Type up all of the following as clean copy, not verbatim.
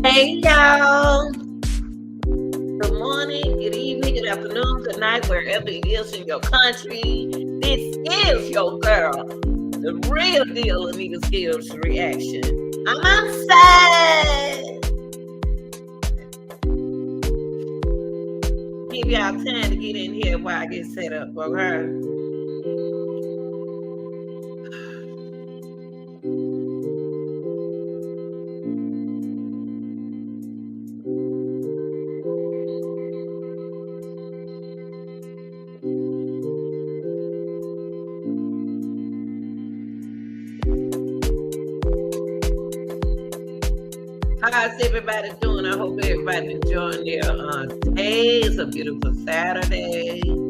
Hey y'all. Good morning, good evening, good afternoon, good night, wherever it is in your country. This is your girl, the real deal Anita Skills reaction. I'm outside. Give y'all time to get in here while I get set up, okay? How's everybody doing? I hope everybody's enjoying their day. It's a beautiful Saturday and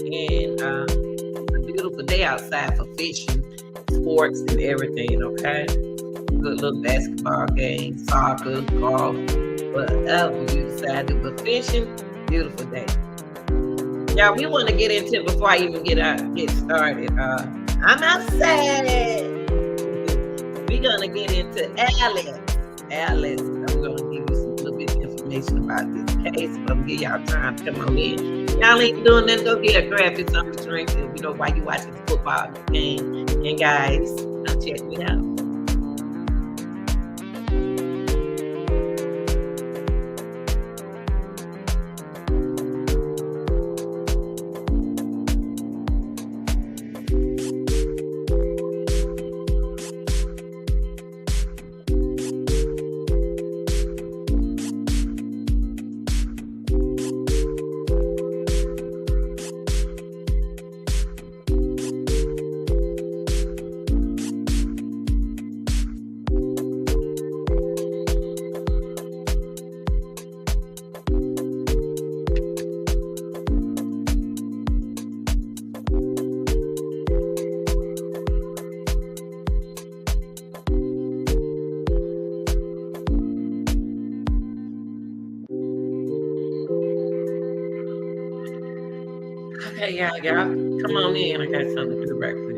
it's a beautiful day outside for fishing, sports, and everything, okay? Good little basketball game, soccer, golf, whatever you decide to do. But fishing, beautiful day. Yeah, we want to get into it before I even get started. I'm outside. We're gonna get into Alice. Alice, I'm gonna give you some little bit of information about this case, but I'm gonna give y'all time to come on in. Y'all ain't doing nothing, go get a grab you something to drink, you know, while you watching the football game. And guys, come check me out. Okay, y'all, come on in. I got something to do right quick.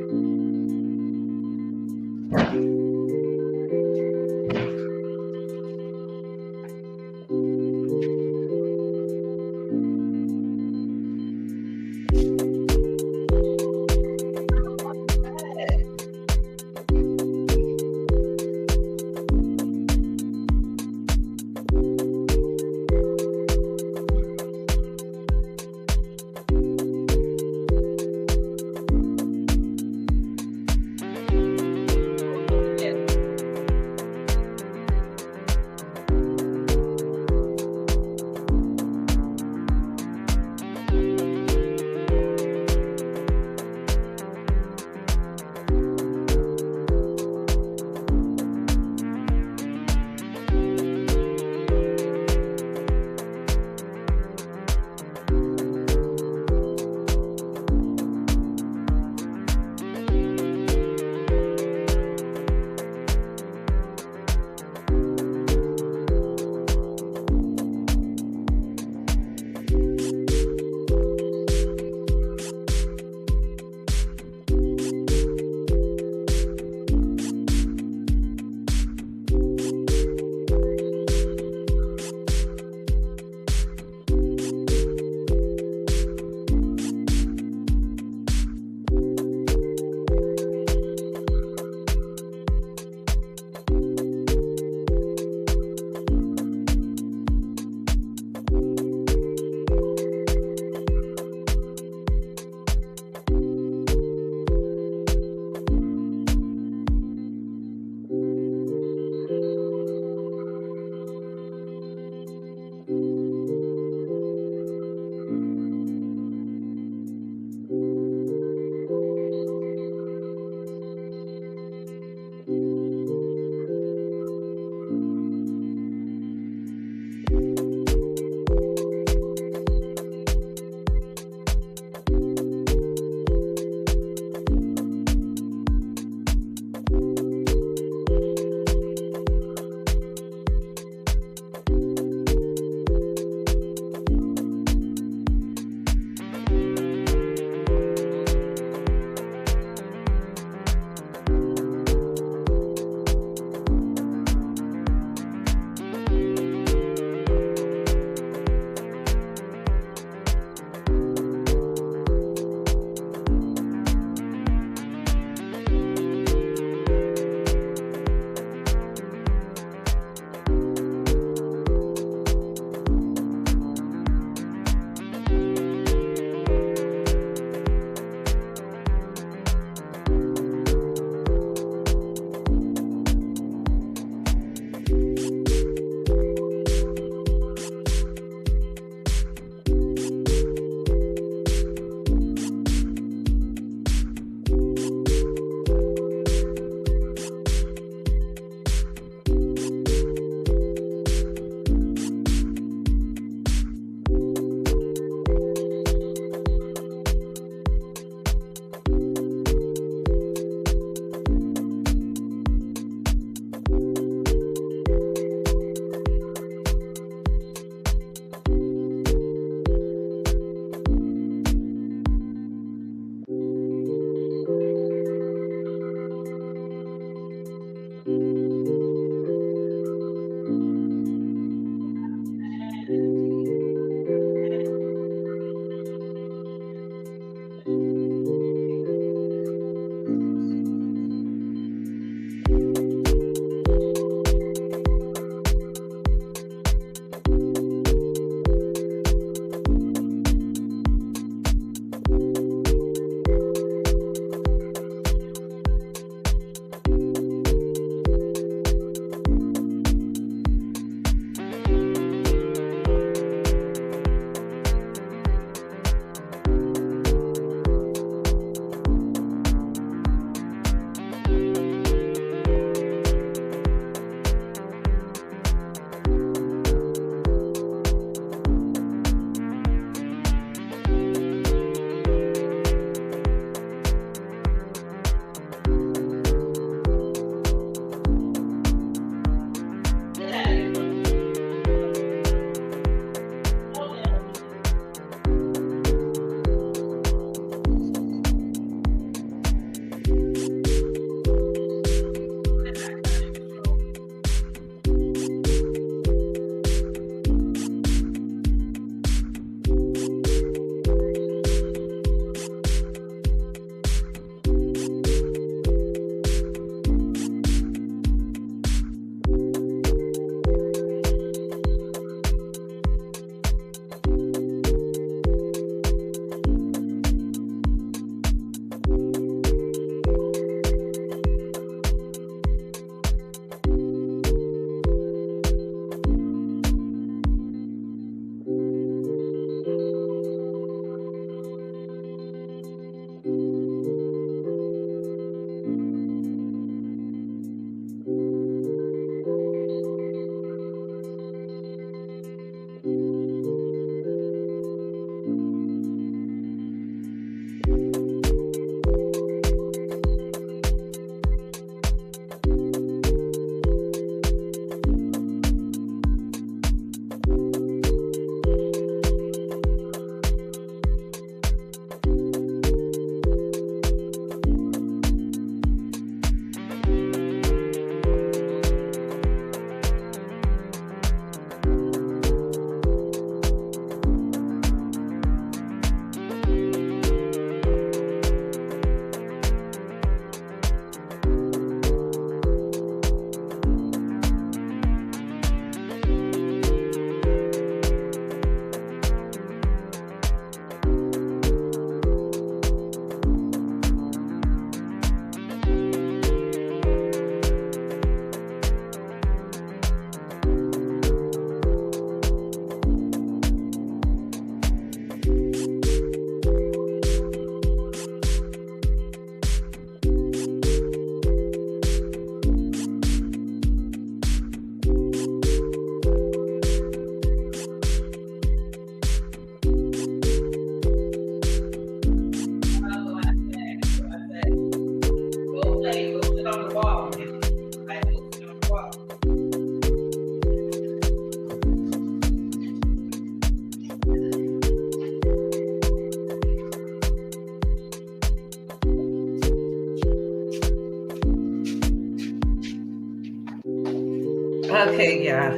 Okay, y'all.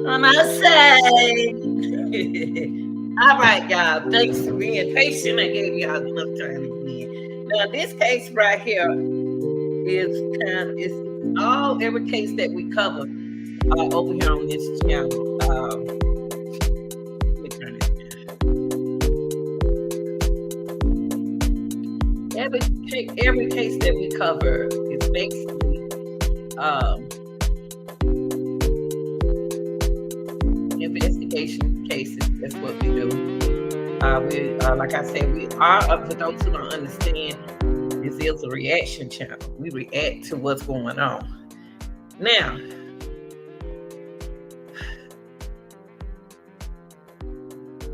On our side. All right, y'all. Thanks for being patient. I gave y'all enough time again. Now, this case right here is it's all every case that we cover over here on this channel. Let me turn it down. Every case that we cover is basically investigation cases. That's what we do. Like I said, we are, for those who don't understand, this is a reaction channel. We react to what's going on. Now,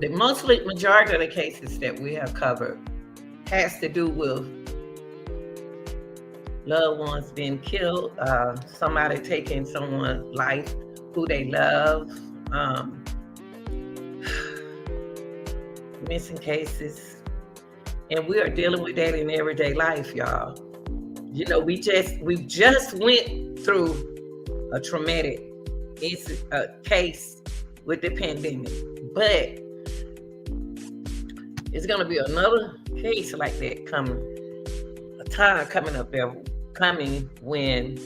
the majority of the cases that we have covered has to do with loved ones being killed, somebody taking someone's life who they love, missing cases, and we are dealing with that in everyday life, y'all. You know, we just went through a traumatic case with the pandemic, but it's gonna be another case like that coming. A time coming up there, when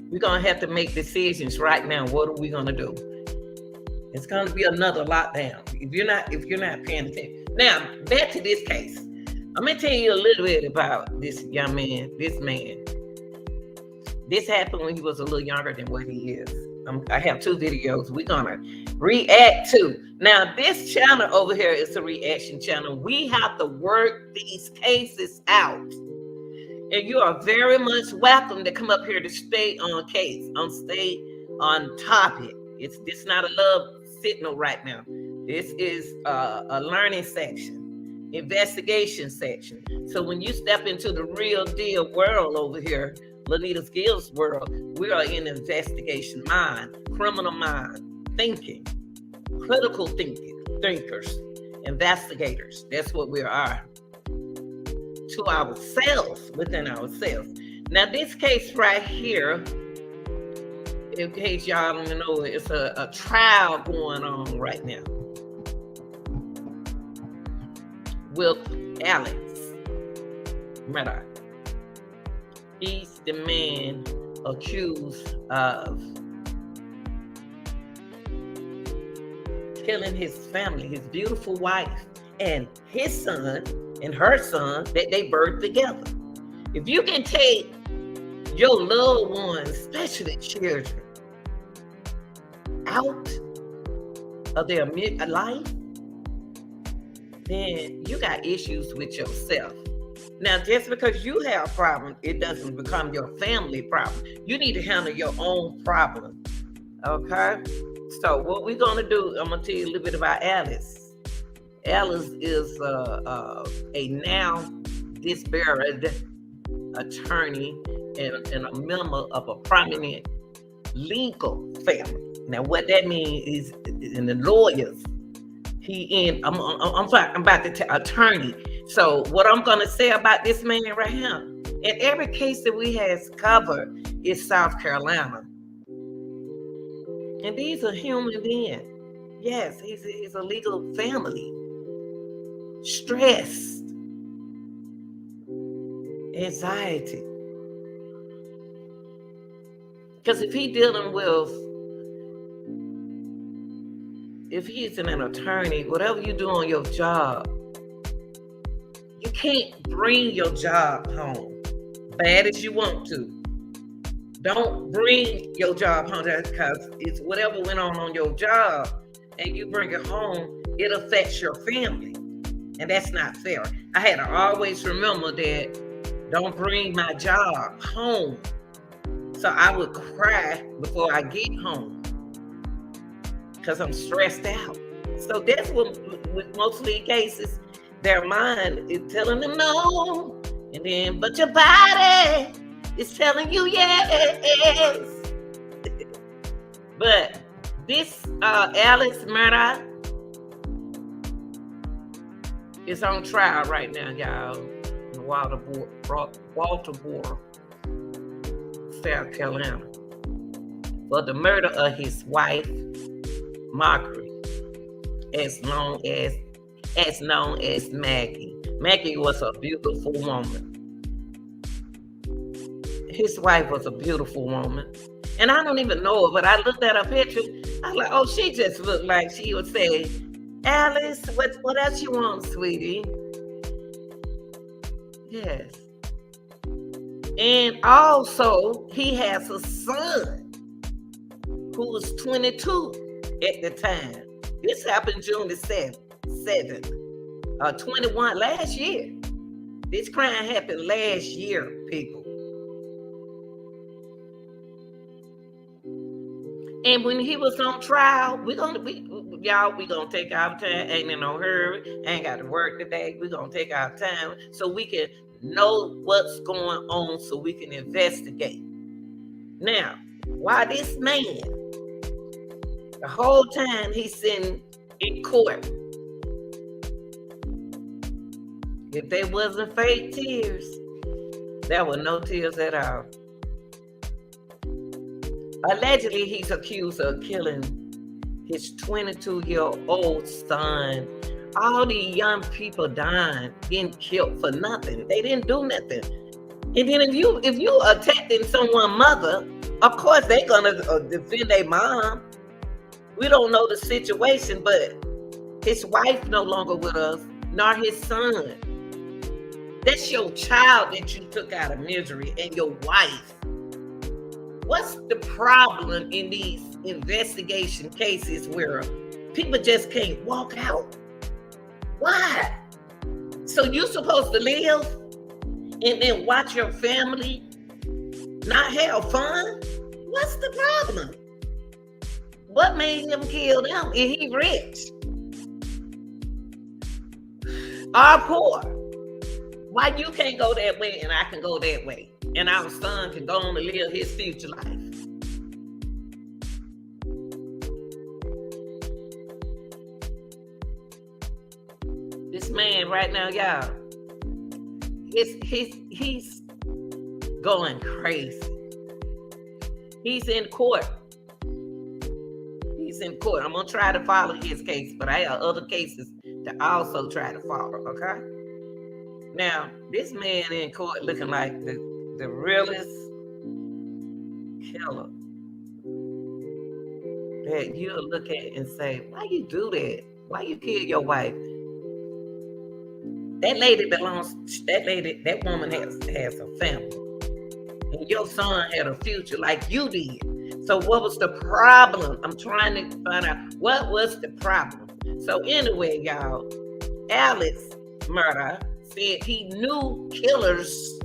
we're gonna have to make decisions right now. What are we gonna do? It's gonna be another lockdown if you're not paying attention. Now, back to this case. I'm gonna tell you a little bit about this young man, this man. This happened when he was a little younger than what he is. I have 2 videos we're gonna react to. Now, this channel over here is a reaction channel. We have to work these cases out. And you are very much welcome to come up here to stay on case, stay on topic. It's not a love signal right now. This is a learning section, investigation section. So when you step into the real deal world over here, Lanita's Gill's world, we are in investigation mind, criminal mind, thinking, critical thinkers, investigators. That's what we are to ourselves, within ourselves. Now, this case right here, in case y'all don't know, it's a trial going on right now with Alex Murdaugh. He's the man accused of killing his family, his beautiful wife, and his son and her son that they birthed together. If you can take your loved ones, especially children, out of their life, then you got issues with yourself. Now, just because you have a problem, it doesn't become your family problem. You need to handle your own problem. Okay? So what we're going to do, I'm going to tell you a little bit about Alice. Alice is a now disburied attorney and a member of a prominent legal family. Now, what that means is, in the lawyers, I'm about the attorney. So what I'm going to say about this man right here, in every case that we has covered is South Carolina. And these are human beings. Yes, he's a legal family. Stress, anxiety. Because if he's an attorney, whatever you do on your job, you can't bring your job home, bad as you want to. Don't bring your job home, because it's whatever went on your job and you bring it home, it affects your family. And that's not fair. I had to always remember that don't bring my job home. So I would cry before I get home because I'm stressed out. So that's what, with most legal cases, their mind is telling them no, and then but your body is telling you yes. But this Alex Murdaugh is on trial right now, y'all. Baltimore, South Carolina, for the murder of his wife, Margaret, as known as Maggie. Maggie was a beautiful woman. His wife was a beautiful woman. And I don't even know her, but I looked at her picture. I was like, oh, she just looked like she would say, Alice, what else you want, sweetie? Yes. And also, he has a son who was 22 at the time. This happened June the 7th, 21 last year. This crime happened last year, people. And when he was on trial, we gonna take our time. Ain't in no hurry. Ain't got to work today. We're gonna take our time so we can know what's going on, so we can investigate. Now, why this man, the whole time he's sitting in court, if there wasn't fake tears, there were no tears at all. Allegedly, he's accused of killing his 22-year-old son. All these young people dying, getting killed for nothing. They didn't do nothing. And then if you attacking someone's mother, of course they're gonna defend their mom. We don't know the situation, but his wife no longer with us, nor his son. That's your child that you took out of misery, and your wife. What's the problem in these investigation cases where people just can't walk out? Why? So you're supposed to live and then watch your family not have fun? What's the problem? What made him kill them? And he rich or poor? Why you can't go that way and I can go that way? And our son can go on to live his future life. This man right now, y'all, he's going crazy. He's in court. He's in court. I'm gonna try to follow his case, but I have other cases to also try to follow. Okay. Now, this man in court looking like the realest killer that you'll look at and say, why you do that? Why you kill your wife? That woman has a family. And your son had a future like you did. So what was the problem? I'm trying to find out what was the problem. So anyway, y'all, Alex Murdaugh said he knew killer's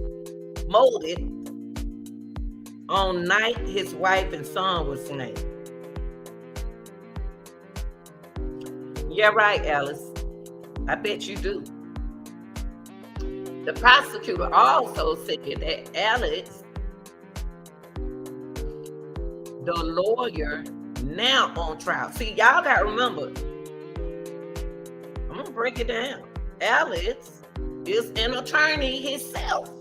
motive on night his wife and son was slain. Yeah, right, Alice. I bet you do. The prosecutor also said that Alex, the lawyer, now on trial. See, y'all gotta remember, I'm gonna break it down. Alex is an attorney himself.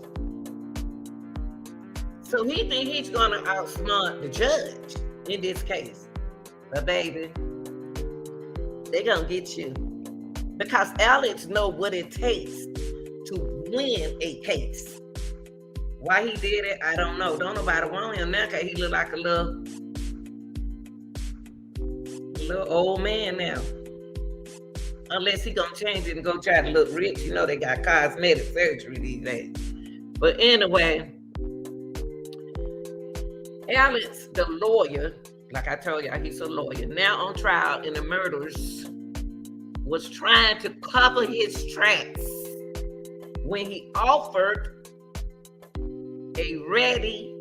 So he think he's gonna outsmart the judge in this case. But baby, they're gonna get you. Because Alex know what it takes to win a case. Why he did it, I don't know. Don't nobody want him now because he look like a little old man now. Unless he gonna change it and go try to look rich. You know they got cosmetic surgery these days. But anyway, Alex, the lawyer, like I told y'all, he's a lawyer, now on trial in the murders, was trying to cover his tracks when he offered a ready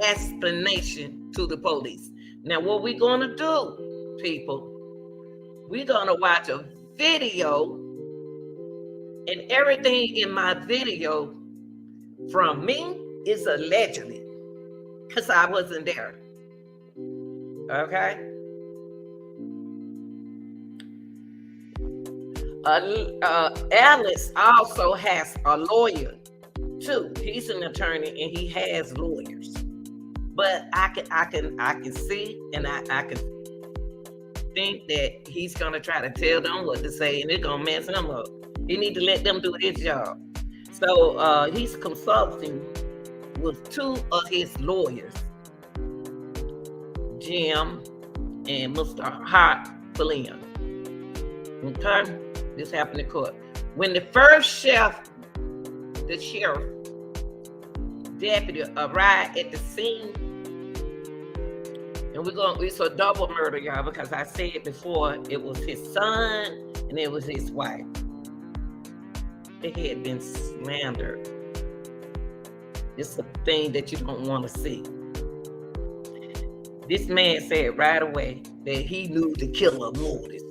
explanation to the police. Now, what we gonna do, people, we're gonna watch a video, and everything in my video from me is allegedly, because I wasn't there. Okay? Alice also has a lawyer Two, he's an attorney and he has lawyers. But I can see and I can think that he's gonna try to tell them what to say and it's gonna mess them up. He need to let them do his job. So he's consulting with two of his lawyers, Jim and Mr. Hart Flynn. Okay, this happened in court. When the first the sheriff deputy arrived at the scene, and it's a double murder, y'all, because I said before it was his son and it was his wife. They had been slandered. It's a thing that you don't want to see. This man said right away that he knew the killer motives.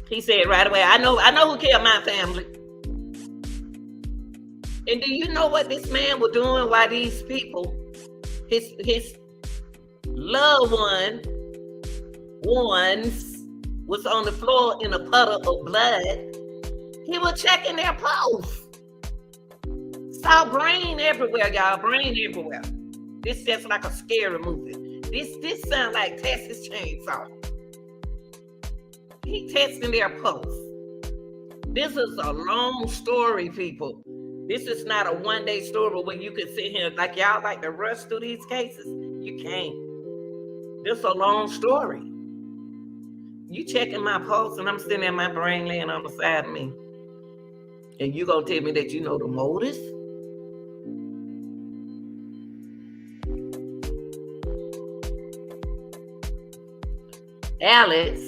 He said right away, I know who killed my family. And do you know what this man was doing while these people, his loved ones was on the floor in a puddle of blood? He was checking their pulse. Saw brain everywhere, y'all, brain everywhere. This just like a scary movie. This sounds like Texas Chainsaw. He testing their pulse. This is a long story, people. This is not a one-day story where you can sit here like y'all like to rush through these cases. You can't. This is a long story. You checking my pulse and I'm sitting there, my brain laying on the side of me. And you gonna tell me that you know the motives? Alex,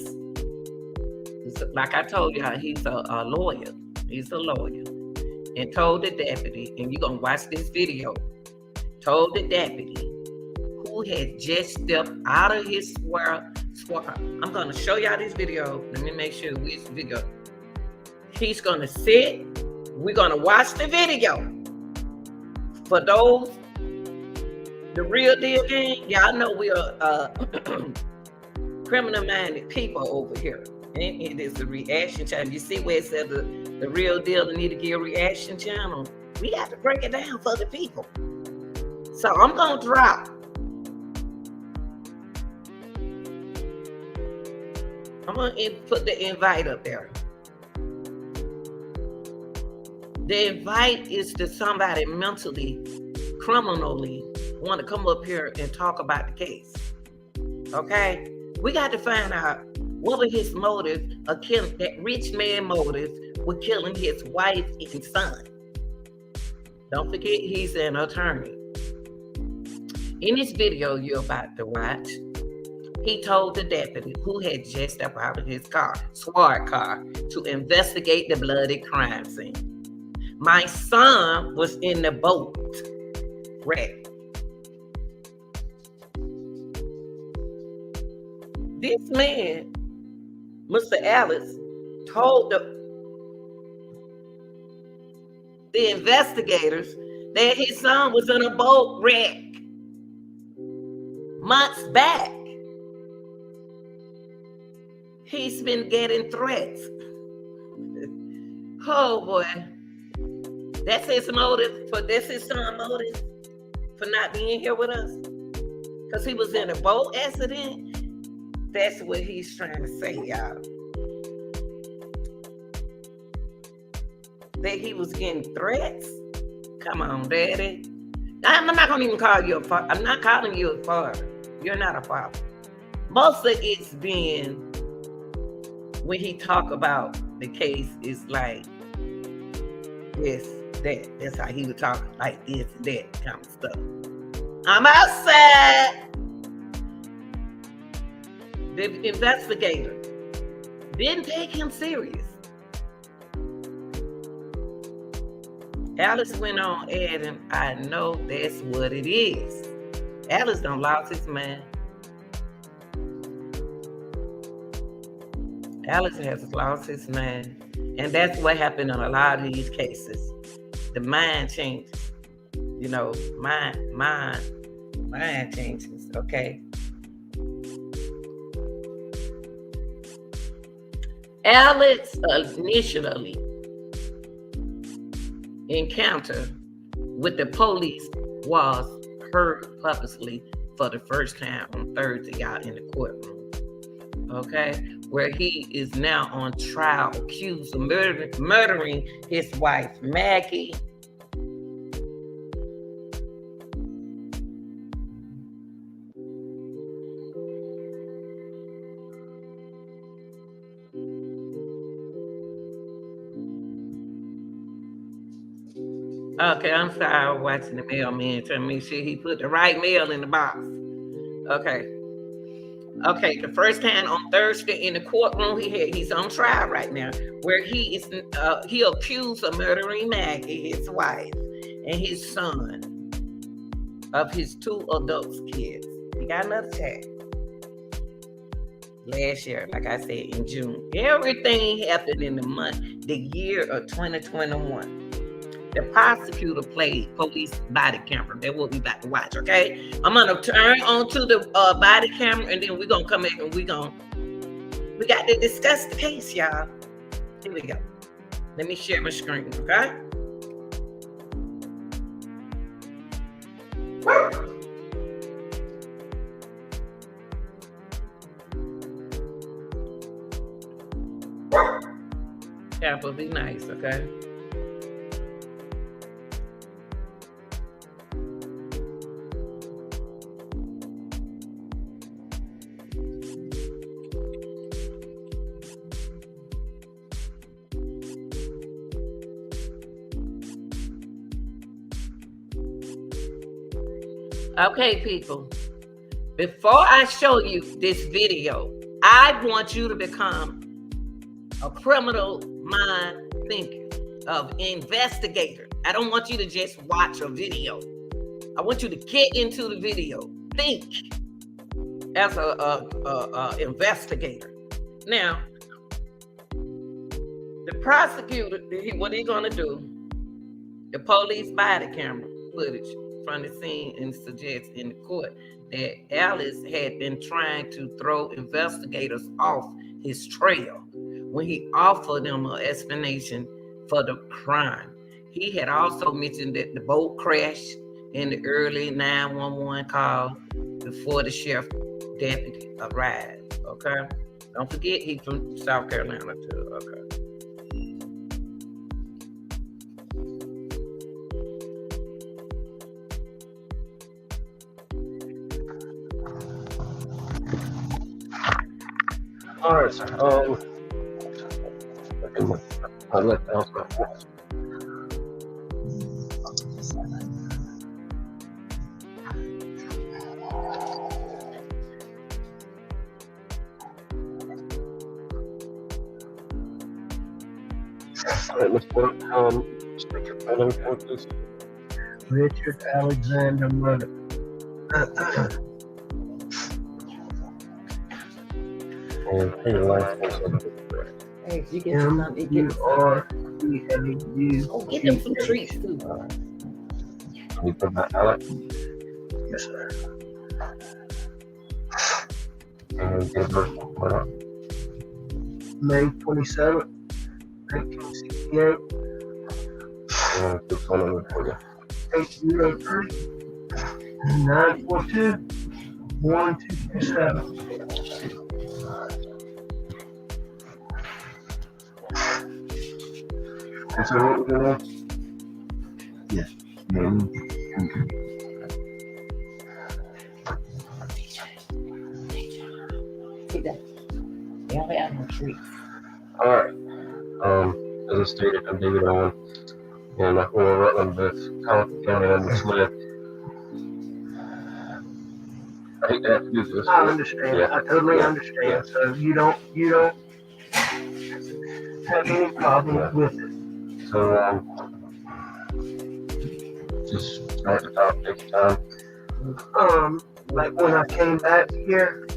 like I told you, he's a lawyer. He's a lawyer. And told the deputy, and you're going to watch this video, told the deputy who had just stepped out of his swear. I'm going to show y'all this video. Let me make sure which video. He's going to sit. We're going to watch the video. For those, the real deal gang, y'all know we are criminal-minded people over here. And it is a reaction channel. You see where it says the real deal need to get a reaction channel? We have to break it down for the people. So I'm going to drop. I'm going to put the invite up there. The invite is to somebody mentally, criminally want to come up here and talk about the case. Okay? We got to find out what were his motives of killing, that rich man motives with killing his wife and son. Don't forget, he's an attorney. In this video you're about to watch, he told the deputy who had just stepped out of his car, SWAT car, to investigate the bloody crime scene. My son was in the boat wreck. This man, Mr. Alex, told the investigators that his son was in a boat wreck months back. He's been getting threats. Oh boy. That's his motive, that's his son's motive for not being here with us. Because he was in a boat accident. That's what he's trying to say, y'all. That he was getting threats? Come on, daddy. I'm not going to even call you a father. I'm not calling you a father. You're not a father. Most of it's been, when he talk about the case, is like this, that. That's how he would talk, like this, that kind of stuff. I'm outside. The investigator didn't take him serious. Alice went on adding, I know that's what it is. Alice done lost his mind. Alice has lost his mind. And that's what happened in a lot of these cases. The mind changes. You know, mind changes, okay? Alex initially encounter with the police was heard publicly for the first time on Thursday out in the courtroom. Okay, where he is now on trial accused of murdering his wife, Maggie. Okay, I'm sorry, I was watching the mailman trying to make sure he put the right mail in the box. Okay, the first time on Thursday in the courtroom, he's on trial right now, where he accused of murdering Maggie, his wife, and his son of his 2 adult kids. He got another child. Last year, like I said, in June. Everything happened in the year of 2021. The prosecutor played police body camera. That's what we about to watch, okay? I'm gonna turn on to the body camera, and then we're gonna come back and we got to discuss the case, y'all. Here we go. Let me share my screen, okay? Yeah, but be nice, okay? Okay, people, before I show you this video, I want you to become a criminal mind thinker, of investigator. I don't want you to just watch a video. I want you to get into the video. Think as a investigator. Now, the prosecutor, what he's going to do, the police body camera footage from the scene and suggests in the court that Alice had been trying to throw investigators off his trail when he offered them an explanation for the crime. He had also mentioned that the boat crashed in the early 911 call before the sheriff deputy arrived. Okay, don't forget he's from South Carolina too. Okay. All right, sir. I'll let the house go. All right, Mr. Stick your phone in front, please. Richard Alexander Murdaugh. And pay your life for Hey, you get some M-U-R-D-A-U. Oh, get them some treats too. Can you put that Alex? Yes, sir. And give birth what up? May 27th, 1968. And the phone number for you. 803 942 1227. And so what was your name? Yes. All right. As I stated, I'm David Owen, and I'm from Rutland, Collin County, under Smith. I hate to have to do this. I understand. Yeah. I totally Yeah. understand. Yeah. So you don't have any problem Yeah. with it. So, just start the top, take your time. Like when I came back here,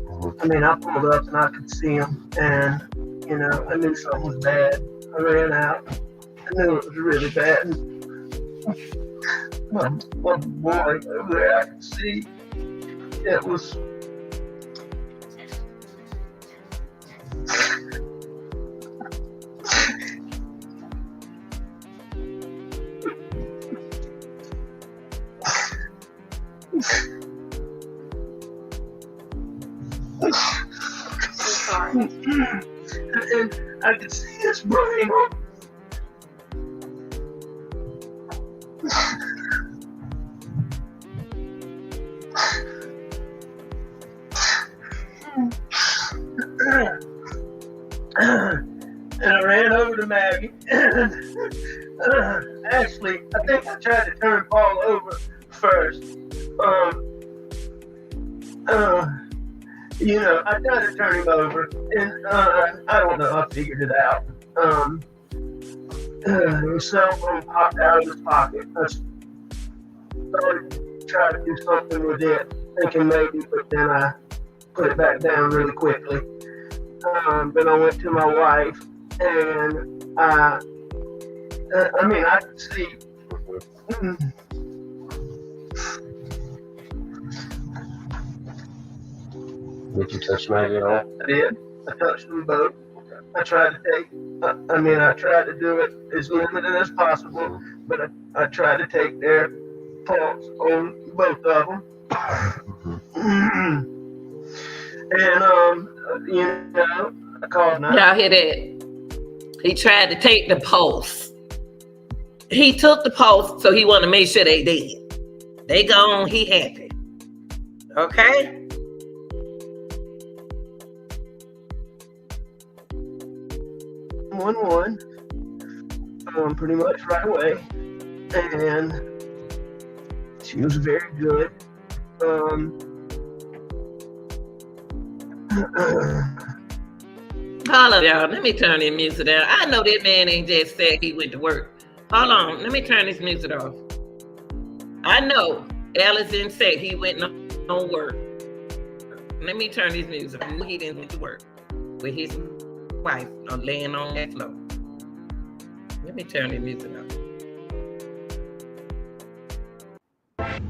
I mean, I pulled up and I could see him, and you know, I knew something was bad. I ran out. I knew it was really bad. My boy over there, I could see it was. Sorry. And I could see his brain. And I ran over to Maggie. Actually, I think I tried to turn Paul over first. You know, I tried to turn him over, and I don't know, I figured it out. His cell phone popped out of his pocket. I started to try to do something with it, thinking maybe, but then I put it back down really quickly. Then I went to my wife, and I could see. Did you touch Maggie at all? I did. I touched them both. I tried to do it as limited as possible, but I tried to take their pulse on both of them. And, you know, I called 911. Y'all hear that? He tried to take the pulse. He took the pulse, so he wanted to make sure they dead. They gone, he happy. Okay? Pretty much right away, and she was very good. Hold on, y'all. Let me turn this music down. I know that man ain't just said he went to work. Hold on. Let me turn this music off. I know Alice didn't say he went on work. Let me turn this music off. He didn't went to work with his wife laying on that floor. Let me turn this music off.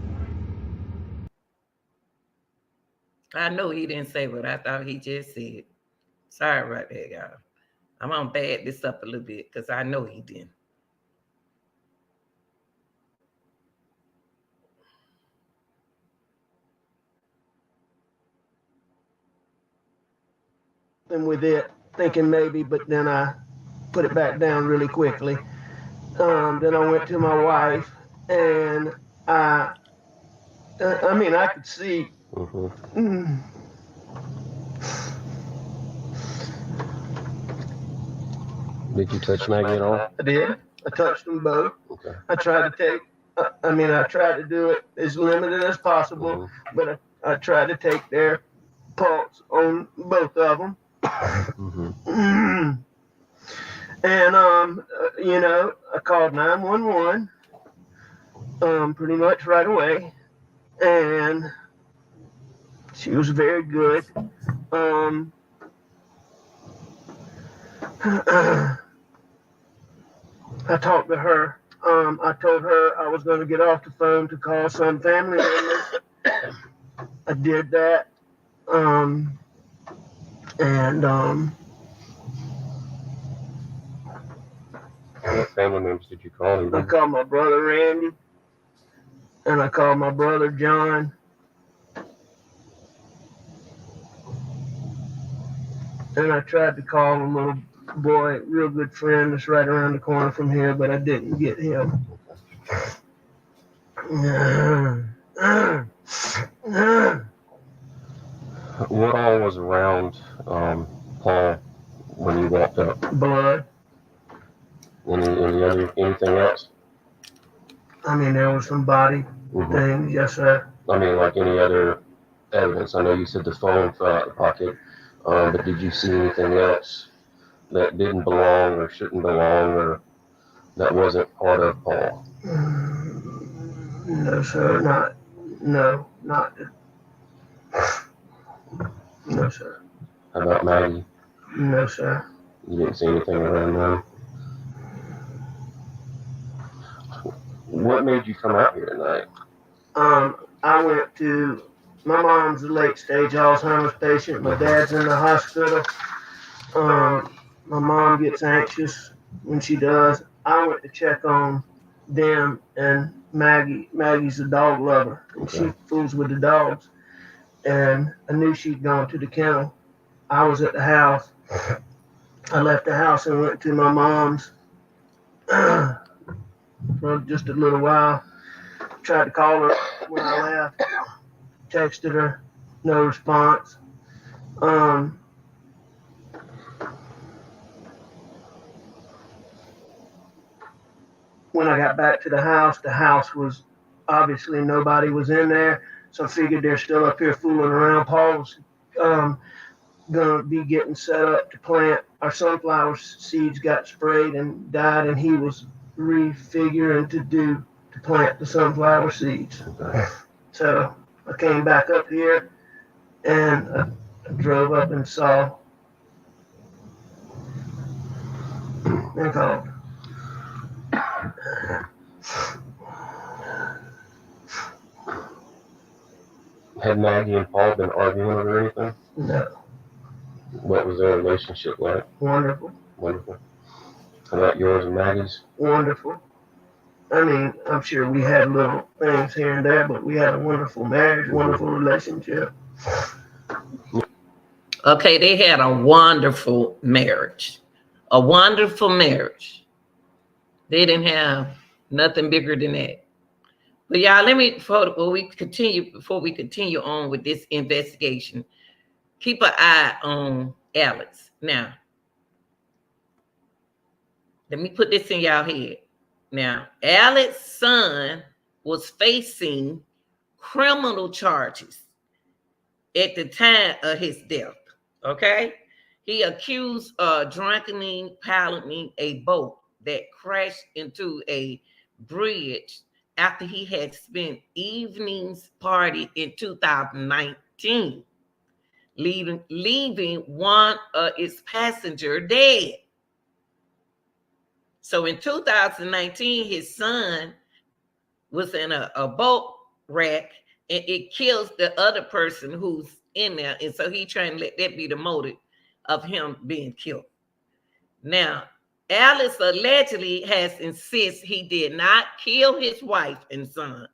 I know he didn't say what I thought he just said. Sorry about that, y'all. I'm gonna bad this up a little bit because I know he didn't. And with it, thinking maybe, but then I put it back down really quickly. Then I went to my wife, and I could see. Did you touch Maggie at all? I did. I touched them both. Okay. I tried to do it as limited as possible, but I tried to take their pulse on both of them. And, you know, I called 911 pretty much right away, and she was very good. I talked to her. I told her I was going to get off the phone to call some family members. I did that. What family members did you call? I called my brother Randy, and I called my brother John. And I tried to call a little boy, real good friend that's right around the corner from here, but I didn't get him. What all was around Paul when you walked up? Blood. Anything else? I mean, there was some body things, yes, sir. I mean, like any other evidence? I know you said the phone fell out of the pocket, but did you see anything else that didn't belong or shouldn't belong or that wasn't part of Paul? No, sir, not. No, sir. How about Maggie? No, sir. You didn't see anything around them? What made you come out here tonight? I went to, my mom's a late stage Alzheimer's patient. My dad's in the hospital. My mom gets anxious when she does. I went to check on them and Maggie's a dog lover, and Okay. she fools with the dogs. And I knew she'd gone to the kennel. I was at the house. I left the house and went to my mom's for just a little while. Tried to call her when I left. Texted her, no response. When I got back to the house was obviously nobody was in there. So I figured they're still up here fooling around. Paul was gonna be getting set up to plant. Our sunflower seeds got sprayed and died, and he was refiguring to plant the sunflower seeds. Okay. So I came back up here and I drove up and saw and called. Had Maggie and Paul been arguing or anything? No, What was their relationship like? wonderful, Wonderful. How about yours and Maggie's? wonderful. I mean, I'm sure we had little things here and there, but we had a wonderful marriage, wonderful relationship. Okay, they had a wonderful marriage. A wonderful marriage. They didn't have nothing bigger than that. But y'all, before we continue on with this investigation, keep an eye on Alex. Now, let me put this in y'all head. Now, Alex's son was facing criminal charges at the time of his death. Okay? He accused of drunkenly piloting a boat that crashed into a bridge after he had spent evening's party in 2019, leaving one of its passengers dead. So in 2019, his son was in a boat wreck, and it kills the other person who's in there. And so he trying to let that be the motive of him being killed. Now, Alice allegedly has insisted he did not kill his wife and son,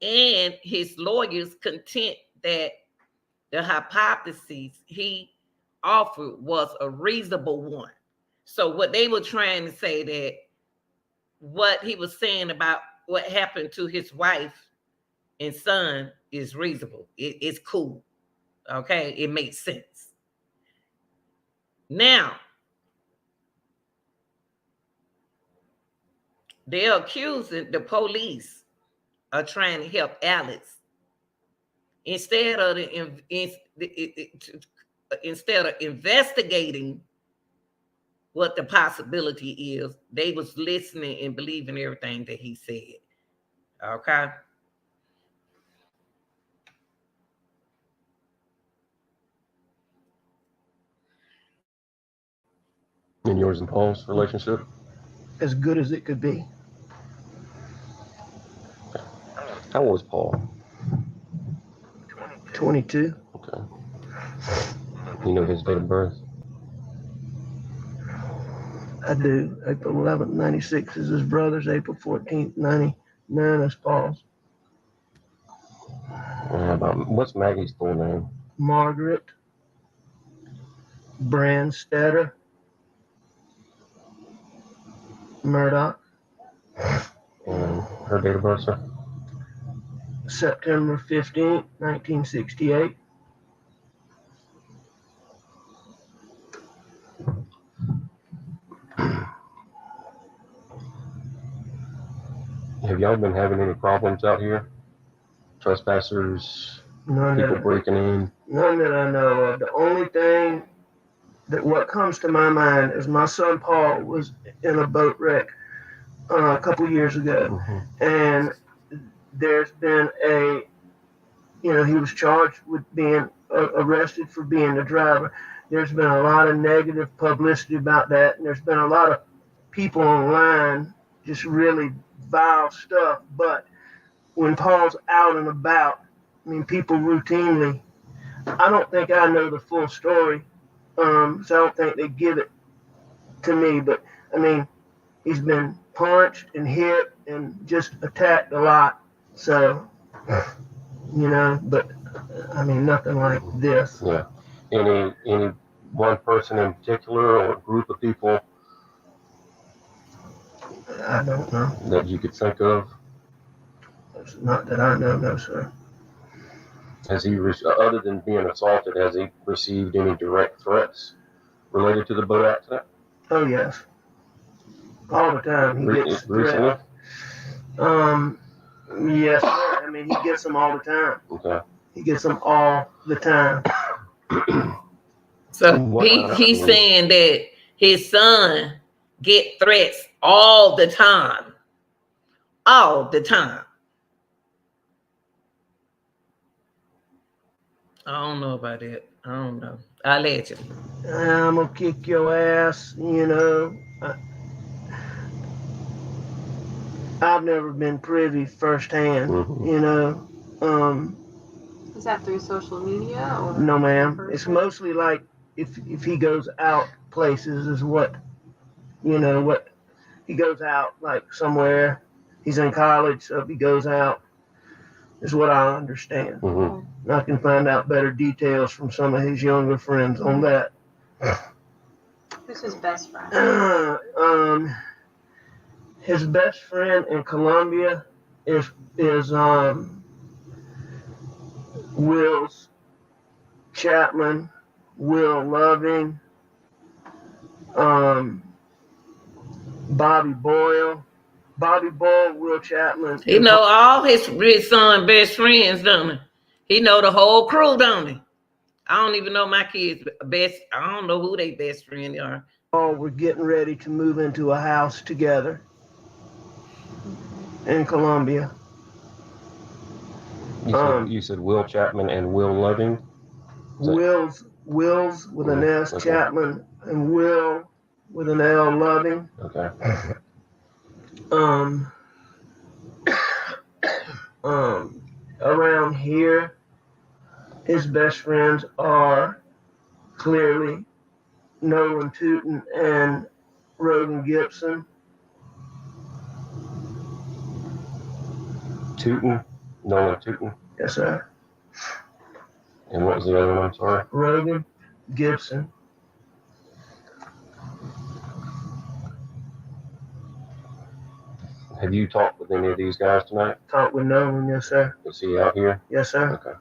and his lawyers contend that the hypothesis he offered was a reasonable one. So what they were trying to say that what he was saying about what happened to his wife and son is reasonable. It's cool. Okay, it makes sense. Now, they're accusing the police of trying to help Alex instead of investigating what the possibility is. They was listening and believing everything that he said. Okay. And yours and Paul's relationship? As good as it could be. How old was Paul? 22. Okay. You know his date of birth? I do. April 11th, 96 is his brother's. April 14th, 99 is Paul's. What's Maggie's full name? Margaret Brandstetter Murdaugh. And her date of birth, sir? September 15th, 1968. Have y'all been having any problems out here? Trespassers, None people breaking in? None that I know of. The only thing what comes to my mind is my son Paul was in a boat wreck a couple years ago, and there's been he was charged with being arrested for being the driver. There's been a lot of negative publicity about that, and there's been a lot of people online just really vile stuff. But when Paul's out and about, I mean, people routinely, I don't think I know the full story, so I don't think they give it to me. But I mean, he's been punched and hit and just attacked a lot. So, but I mean, nothing like this. Yeah. Any one person in particular or a group of people I don't know. that you could think of? It's not that I know, no, sir. Has he, other than being assaulted, has he received any direct threats related to the boat accident? Oh, yes. All the time. He gets recently? Yes, sir. I mean, he gets them all the time. Okay. He gets them all the time. So he's saying that his son get threats all the time. All the time. I don't know about that. I don't know. Allegedly. I'm gonna kick your ass, I've never been privy firsthand, Is that through social media or? No, ma'am. It's mostly like if he goes out places is what he goes out like somewhere. He's in college, so if he goes out is what I understand. Mm-hmm. I can find out better details from some of his younger friends on that. Who's his best friend? His best friend in Colombia is Will's Chapman, Will Loving, Bobby Boyle, Will Chapman. He know all his son best friends, don't he? He know the whole crew, don't he? I don't even know my kids' best. I don't know who their best friends are. All were getting ready to move into a house together in Colombia. You said Will Chapman and Will Loving? Will's with an S, okay. Chapman, and Will with an L, Loving. Okay. Around here, his best friends are clearly Nolan Tootin and Rogan Gibson. Nolan Tootin? Yes, sir. And what was the other one? I'm sorry. Rogan Gibson. Have you talked with any of these guys tonight? Talked with Nolan, yes, sir. Is he out here? Yes, sir. Okay.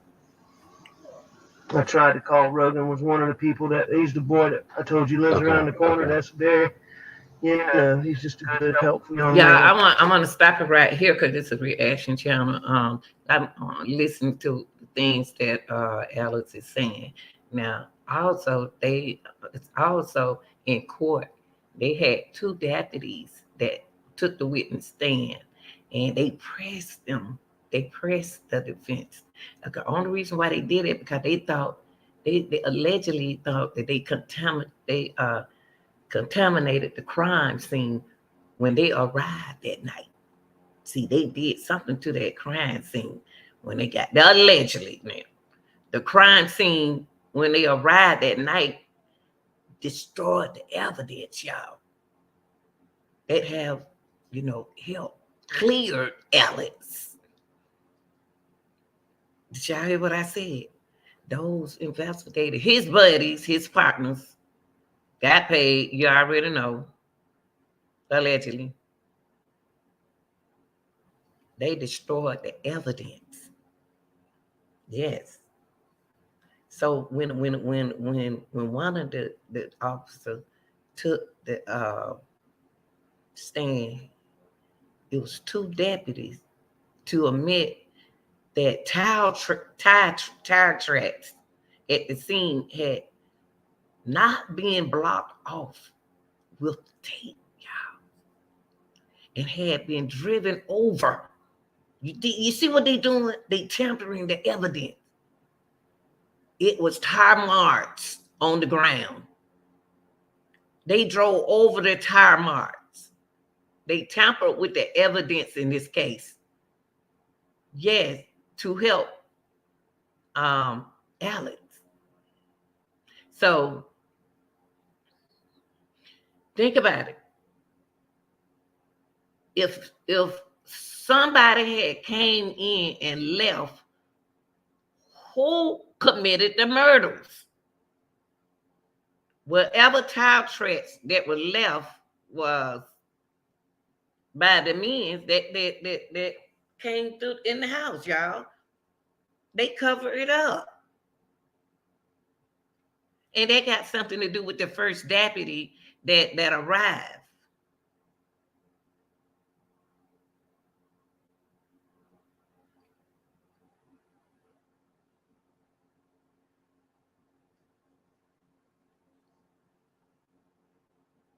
I tried to call Rogan. Was one of the people he's the boy that I told you lives around the corner. Okay. That's very, he's just a good, helpful young man. I want to stop it right here because it's a reaction channel. I'm listening to the things that Alex is saying. Now, it's also in court, they had two deputies that took the witness stand, and they pressed them. They pressed the defense. The only reason why they did it because they thought they allegedly thought that they contaminated the crime scene when they arrived that night. See, they did something to that crime scene when they got there. Allegedly, now the crime scene when they arrived that night destroyed the evidence, y'all. That have helped clear Alex. Did y'all hear what I said? Those investigators, his buddies, his partners, got paid. You already know. Allegedly. They destroyed the evidence. Yes. So when one of the officers took the stand, it was two deputies to admit that tire tracks at the scene had not been blocked off with tape, y'all, and had been driven over. You see what they doing? They tampering the evidence. It was tire marks on the ground. They drove over the tire marks. They tampered with the evidence in this case. Yes, to help Alex. So think about it. if somebody had came in and left, who committed the murders? Whatever tire tracks that were left was by the men that came through in the house, y'all. They covered it up. And that got something to do with the first deputy that arrived.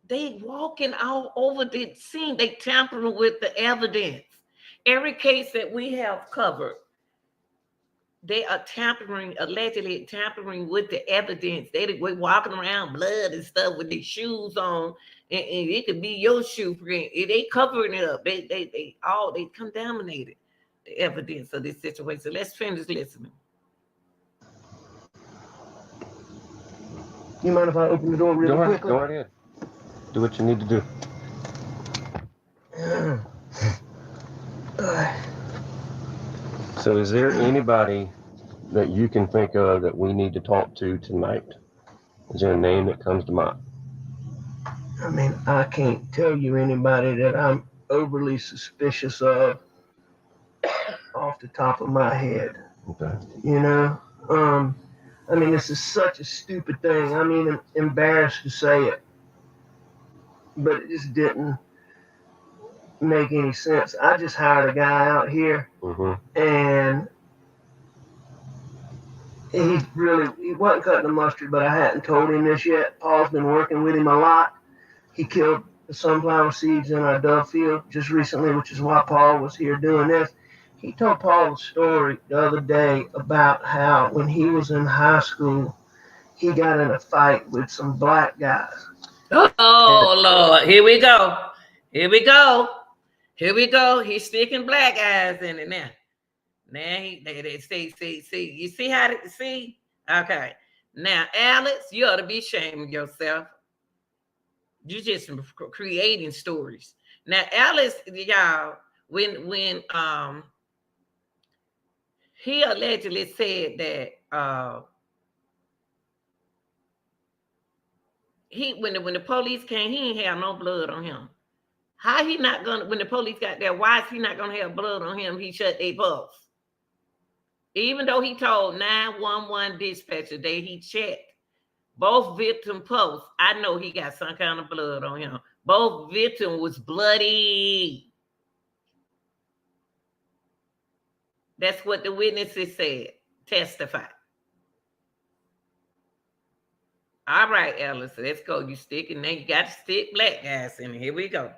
They walking all over the scene. They tampering with the evidence. Every case that we have covered, they are allegedly tampering with the evidence. They were walking around blood and stuff with their shoes on, and it could be your shoe print. They covering it up. They contaminated the evidence of this situation. Let's finish listening. You mind if I open the door really quickly? Go right ahead. Do what you need to do. So is there anybody that you can think of that we need to talk to tonight? Is there a name that comes to mind? I mean, I can't tell you anybody that I'm overly suspicious of off the top of my head. Okay. You know? I mean, this is such a stupid thing. I mean, I'm embarrassed to say it, but it just didn't make any sense. I just hired a guy out here, and he wasn't cutting the mustard, but I hadn't told him this yet. Paul's been working with him a lot. He killed the sunflower seeds in our dove field just recently, which is why Paul was here doing this. He told Paul a story the other day about how when he was in high school, he got in a fight with some black guys. Oh, Lord. Here we go. He's sticking black guys in it now. Now, they see. You see how they see? Okay. Now, Alex, you ought to be ashamed of yourself. You just creating stories. Now, Alex, y'all, when he allegedly said that when the police came, he ain't have no blood on him. How he not gonna, when the police got there, why is he not gonna have blood on him? He shut their pulse. Even though he told 911 dispatcher that he checked both victim pulse, I know he got some kind of blood on him. Both victim was bloody. That's what the witnesses said. Testify. All right, Ellis, let's go. You sticking now. You got to stick black guys in. Here we go.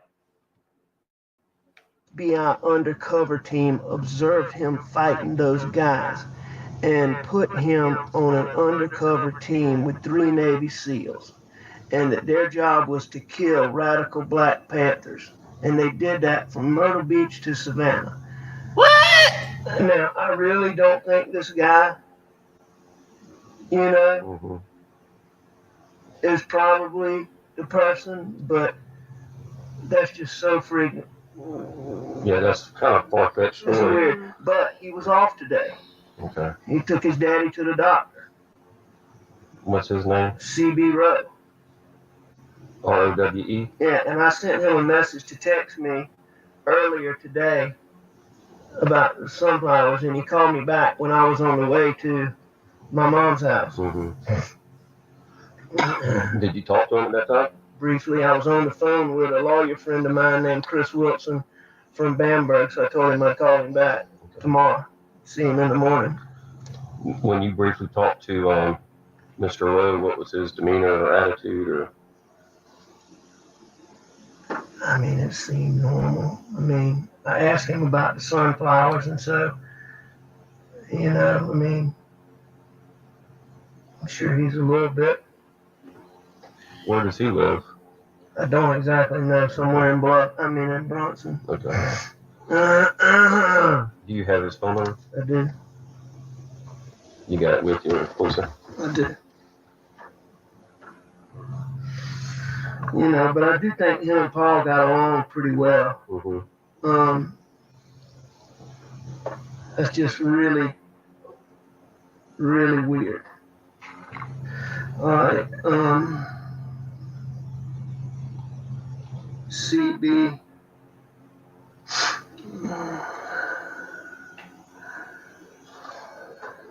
FBI undercover team observed him fighting those guys and put him on an undercover team with 3 Navy SEALs, and that their job was to kill radical Black Panthers. And they did that from Myrtle Beach to Savannah. What? Now, I really don't think this guy, is probably the person, but that's just so freaking. Yeah, that's kind of far-fetched. It's weird. But he was off today. Okay. He took his daddy to the doctor. What's his name? CB Rowe. ROWE? Yeah, and I sent him a message to text me earlier today about the sunflowers, and he called me back when I was on the way to my mom's house. Did you talk to him at that time? Briefly, I was on the phone with a lawyer friend of mine named Chris Wilson from Bamberg, so I told him I'd call him back tomorrow. See him in the morning. When you briefly talked to Mr. Rowe, what was his demeanor or attitude? Or? I mean, it seemed normal. I mean, I asked him about the sunflowers, and so, I mean, I'm sure he's a little bit. Where does he live? I don't exactly know. Somewhere in Bronson. Okay. Do you have his phone number? I do. You got it with you, closer? I do. You know, but I do think him and Paul got along pretty well. Mm-hmm. That's just really, really weird. All right. CB.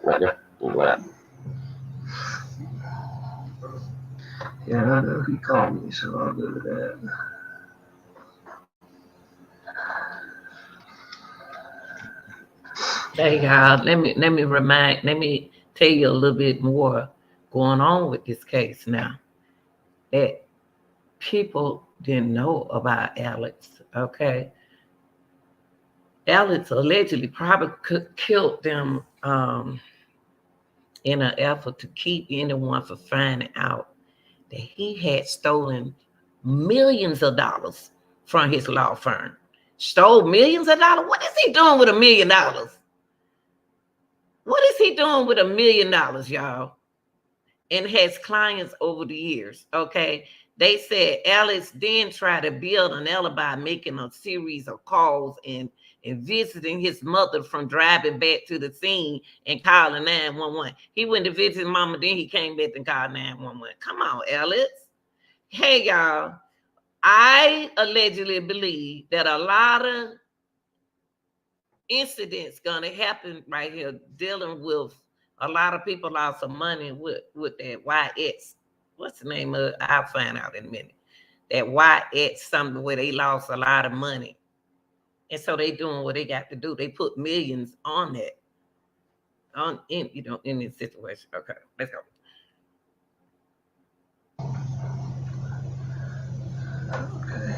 Right there. Lap. Yeah, I know he called me, so I'll go to that. Hey y'all, let me tell you a little bit more going on with this case now that people didn't know about Alex. Okay, Alex allegedly probably killed them in an effort to keep anyone from finding out that he had stolen millions of dollars from his law firm. Stole millions of dollars? What is he doing with $1 million? What is he doing with $1 million, y'all? And has clients over the years, okay? They said Alex then tried to build an alibi, making a series of calls and visiting his mother from driving back to the scene and calling 911. He went to visit his mama, then he came back and called 911. Come on, Alex. Hey, y'all. I allegedly believe that a lot of incidents gonna happen right here dealing with a lot of people lost some money with that YX. What's the name of it? I'll find out in a minute. That YX something where they lost a lot of money. And so they doing what they got to do. They put millions on that. In this situation. Okay, let's go. Okay.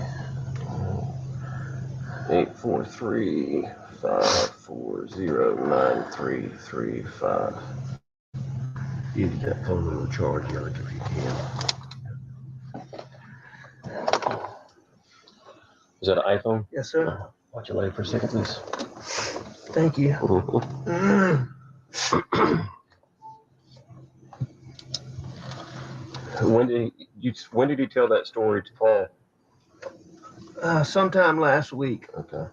843-540-9335. Give that phone number a charge, Eric, if you can. Is that an iPhone? Yes, sir. Watch your leg for a second, please. Thank you. When did you tell that story to Paul? Sometime last week. Okay.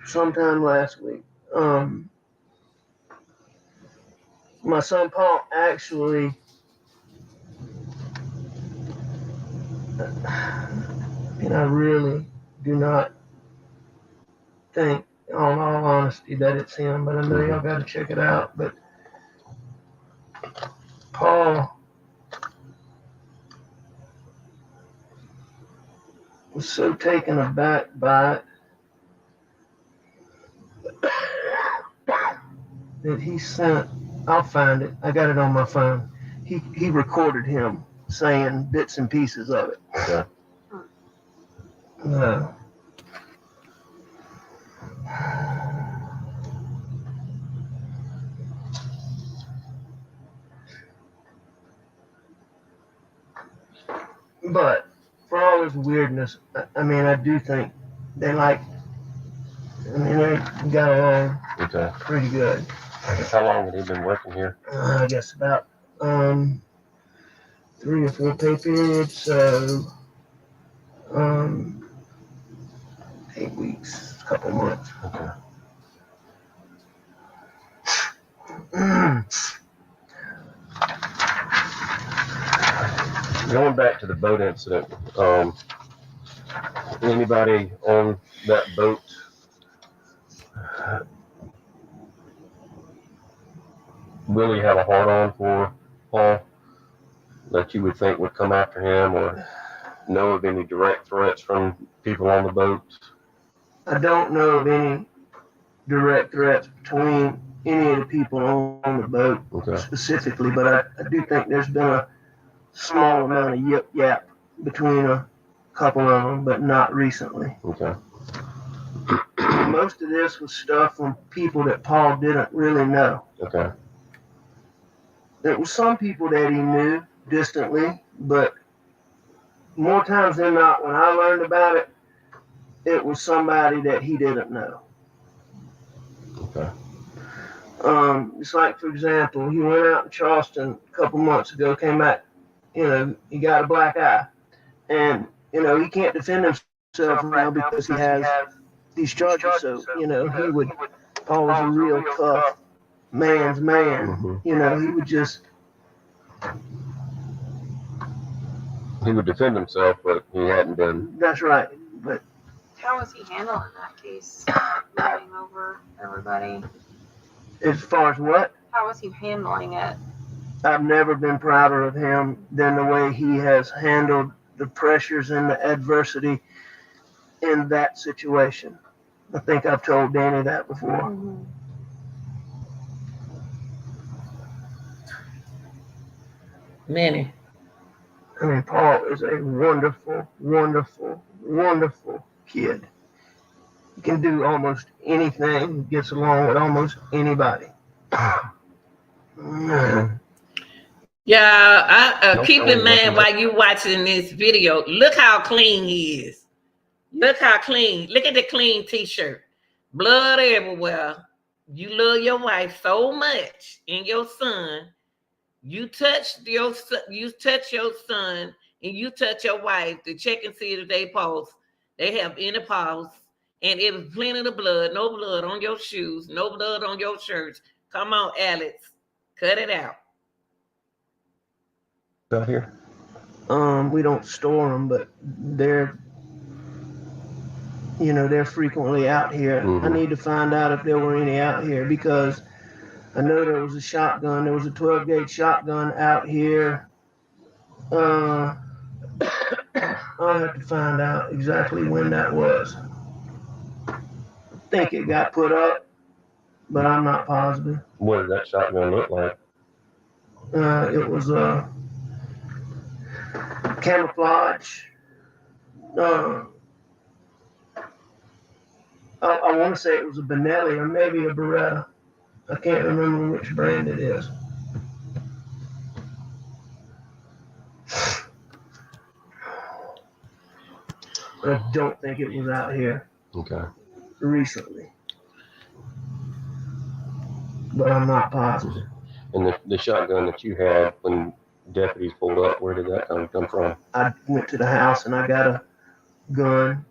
Sometime last week. My son Paul actually, and I really do not think, on all honesty, that it's him, but I know y'all got to check it out. But Paul was so taken aback by it that he sent, I'll find it, I got it on my phone. He recorded him saying bits and pieces of it. Okay. But for all his weirdness, I mean, I do think they got along pretty good. How long had he been working here? I guess about 3 or 4 pay periods, so 8 weeks, a couple months. Okay. Going back to the boat incident, anybody on that boat really have a hard-on for Paul that you would think would come after him, or know of any direct threats from people on the boat? I don't know of any direct threats between any of the people on the boat specifically, but I do think there's been a small amount of yip-yap between a couple of them, but not recently. Okay. Most of this was stuff from people that Paul didn't really know. Okay. There were some people that he knew distantly, but more times than not, when I learned about it, it was somebody that he didn't know. Okay. It's like, for example, he went out in Charleston a couple months ago, came back, he got a black eye. And, he can't defend himself right now because he has these charges. So, he would always a real tough man's man. Mm-hmm. He would just. He would defend himself, but he hadn't been. That's right. But how was he handling that case? Running over everybody? As far as what? How was he handling it? I've never been prouder of him than the way he has handled the pressures and the adversity in that situation. I think I've told Danny that before. Mm-hmm. Many. I mean, Paul is a wonderful, wonderful, wonderful kid. He can do almost anything, gets along with almost anybody. Yeah, keep in mind while you watching this video, look how clean he is. Look how clean. Look at the clean t-shirt. Blood everywhere. You love your wife so much and your son. You touch your son and you touch your wife to check and see if they pulse. They have any pulse. And it was plenty of blood. No blood on your shoes. No blood on your shirts. Come on, Alex. Cut it out. Out here? We don't store them, but they're frequently out here. Mm-hmm. I need to find out if there were any out here because I know there was a shotgun. There was a 12-gauge shotgun out here. I'll have to find out exactly when that was. I think it got put up, but I'm not positive. What did that shotgun look like? It was a camouflage. I want to say it was a Benelli or maybe a Beretta. I can't remember which brand it is. But I don't think it was out here. Okay. Recently. But I'm not positive. And the shotgun that you had when deputies pulled up, where did that come from? I went to the house and I got a gun.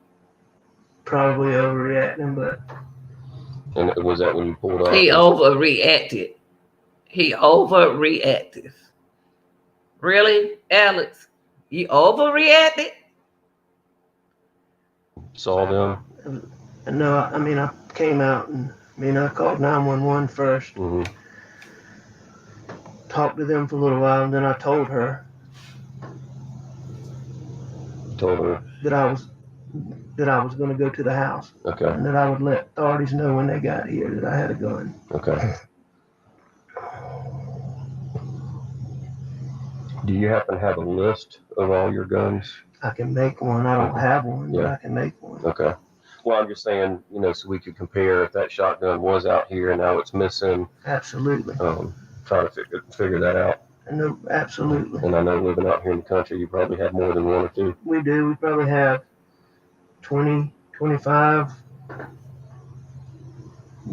Probably overreacting, but. And was that when you pulled up? He overreacted. He overreacted. Really, Alex? You overreacted? Saw them? No, I came out and I called 911 first. Mm-hmm. Talked to them for a little while, and then I told her. Told her that I was going to go to the house. Okay. And that I would let authorities know when they got here that I had a gun. Okay. Do you happen to have a list of all your guns? I can make one. I don't have one, but I can make one. Okay. Well, I'm just saying, so we could compare if that shotgun was out here and now it's missing. Absolutely. Try to figure that out. No, absolutely. And I know living out here in the country, you probably have more than one or two. We do. We probably have 20, 25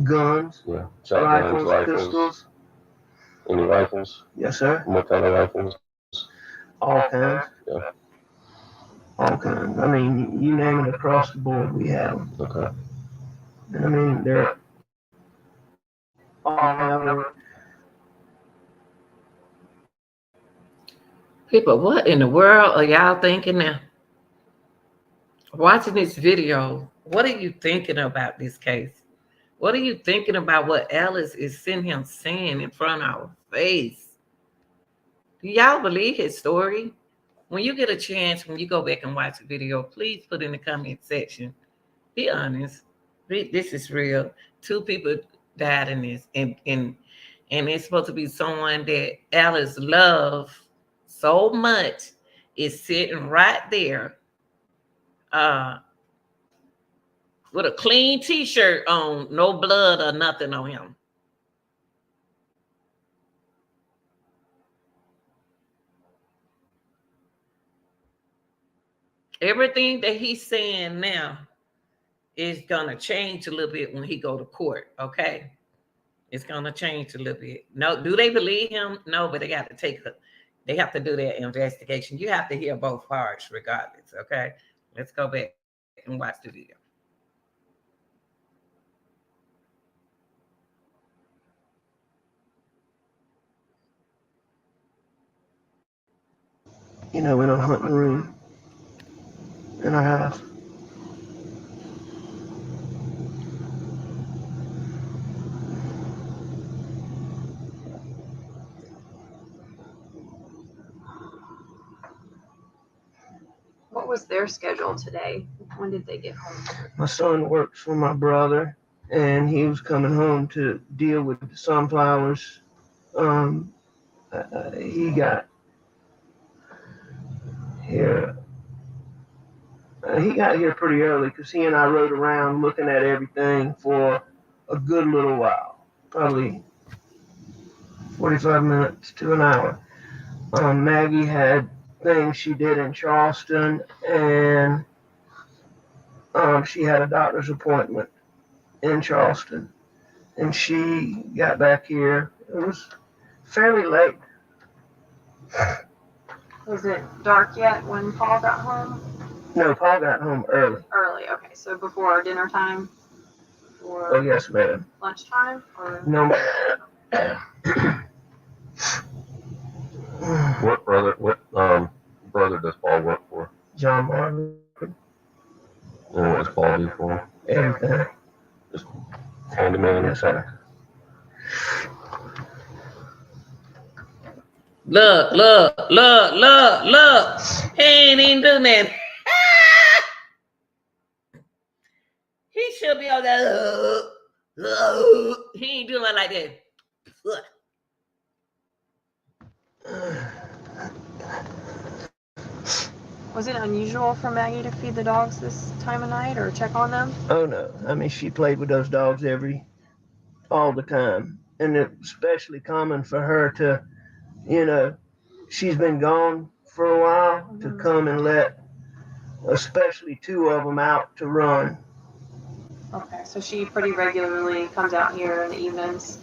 guns. Yeah. Shotguns, rifles. Pistols. Any rifles? Yes, sir. What kind of rifles? All kinds. Yeah. All kinds. You name it across the board, we have them. Okay. And they're all out. People, what in the world are y'all thinking now? Watching this video, what are you thinking about this case? What are you thinking about what Alice is sitting him saying in front of our face? Do y'all believe his story? When you get a chance, when you go back and watch the video, please put in the comment section. Be honest. This is real. 2 people died in this. And it's supposed to be someone that Alice loved so much is sitting right there with a clean t-shirt on, no blood or nothing on him. Everything that he's saying now is gonna change a little bit when he go to court, okay? It's gonna change a little bit. No, do they believe him? No, but they got to they have to do their investigation. You have to hear both parts regardless. Okay, let's go back and watch the video. In a hunting room in our house. What was their schedule today? When did they get home? My son works for my brother, and he was coming home to deal with the sunflowers. Um, he got here. He got here pretty early because he and I rode around looking at everything for a good little while, probably 45 minutes to an hour. Maggie had things she did in Charleston, and she had a doctor's appointment in Charleston, and she got back here. It was fairly late. Was it dark yet when Paul got home? No, Paul got home early. Early, okay. So before dinner time? Or Oh, yes, ma'am. lunchtime? Or No, ma'am. What brother does Paul work for? John Marvin, And what does Paul do for him? everything. Handyman. Yes, sir. Look. He ain't even doing that. He should be on that. He ain't doing it like that. was it unusual for Maggie to feed the dogs this time of night or check on them? Oh, no. I mean, she played with those dogs all the time. And it's especially common for her to, she's been gone for a while, to come and let especially two of them out to run. Okay, so she pretty regularly comes out here in the evenings.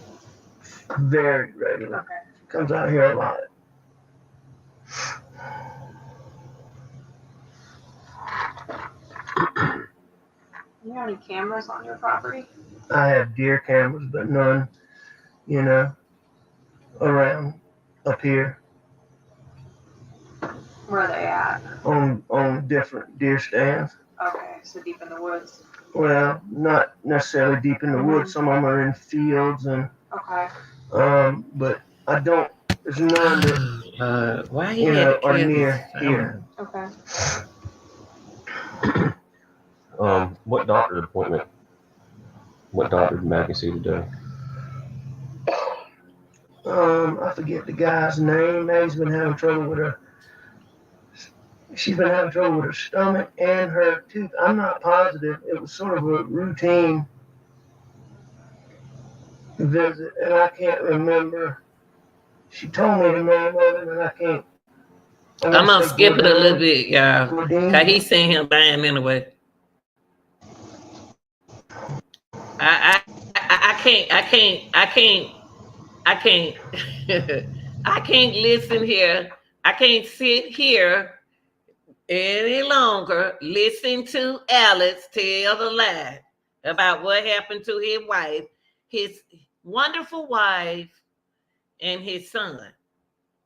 Very regular. Okay. Comes out here a lot. You have any cameras on your property? I have deer cameras, but none, around up here Where are they at? on different deer stands. Okay, so deep in the woods. Well, not necessarily deep in the woods. Some of them are in fields, and Okay. but I don't. There's none that Why you are near here. Okay. What doctor's appointment? What doctor did Maggie see today? I forget the guy's name. Maggie's been having trouble with her. She's been having trouble with her stomach and her tooth. I'm not positive. It was sort of a routine visit, and I can't remember. She told me the name of it, and I can't. I'm gonna skip it a little bit, y'all. Cause he's saying him dying anyway. I can't listen here. I can't sit here any longer listen to Alex tell the lie about what happened to his wife, his wonderful wife, and his son.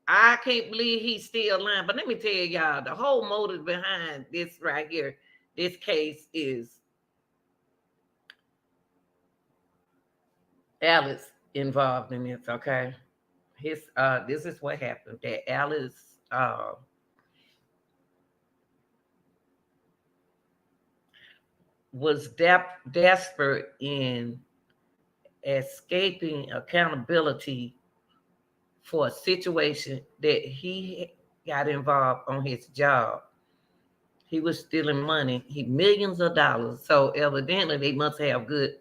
I can't believe he's still lying. But let me tell y'all, the whole motive behind this right here, this case is Alice involved in this, okay? This is what happened. That Alice was desperate in escaping accountability for a situation that he got involved on his job. He was stealing money, millions of dollars. So evidently they must have good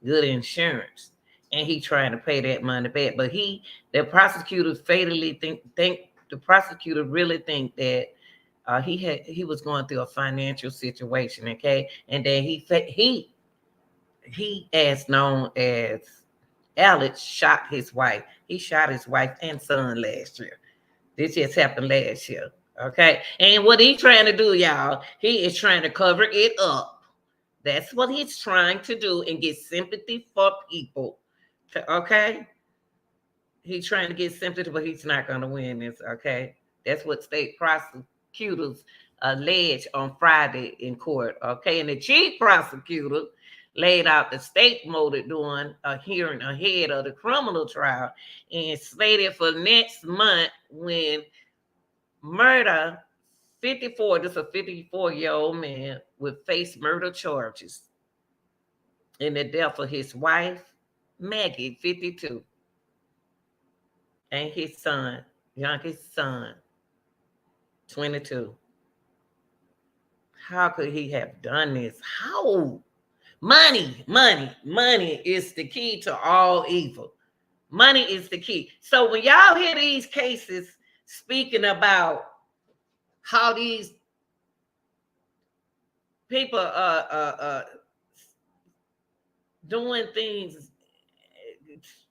insurance. And he trying to pay that money back. But the prosecutors fatally think the prosecutor really think that he was going through a financial situation, okay? And then he as known as Alex shot his wife. He shot his wife and son last year. This just happened last year. Okay. And what he's trying to do, y'all, he is trying to cover it up. That's what he's trying to do and get sympathy for people. Okay. He's trying to get sympathy, but he's not going to win this. Okay. That's what state prosecutors alleged on Friday in court. Okay. And the chief prosecutor laid out the state motive during a hearing ahead of the criminal trial and slated for next month when Murdaugh, 54, this is a 54-year-old man, would face murder charges in the death of his wife, Maggie, 52, and his son, youngest son, 22. How could he have done this? How? Money is the key to all evil. Money is the key. So when y'all hear these cases speaking about how these people are doing things,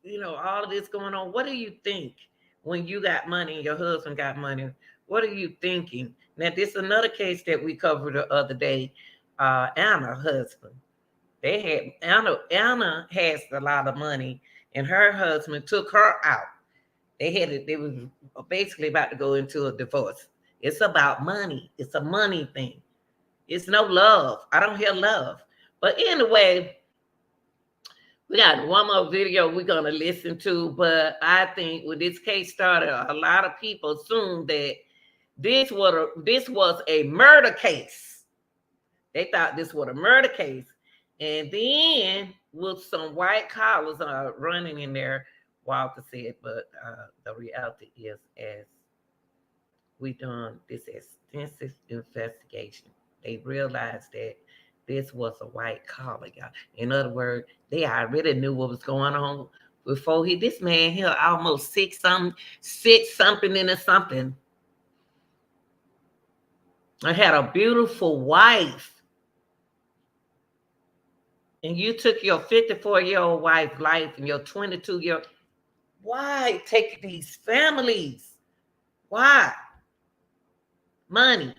you know, all of this going on, what do you think when you got money and your husband got money? What are you thinking? Now, this is another case that we covered the other day. Anna's husband. They had Anna has a lot of money, and her husband took her out. They was basically about to go into a divorce. It's about money. It's a money thing. It's no love. I don't hear love. But anyway, we got one more video we're gonna listen to. But I think when this case started, a lot of people assumed that this was a murder case. They thought this was a murder case. And then with some white collars running in there, Walter said, but the reality is, as we done this extensive investigation, they realized that this was a white collar, y'all. In other words, they already knew what was going on before this man here almost sick something into something. I had a beautiful wife. And you took your 54-year-old wife's life and your 22-year-old. Why take these families? Why? Money.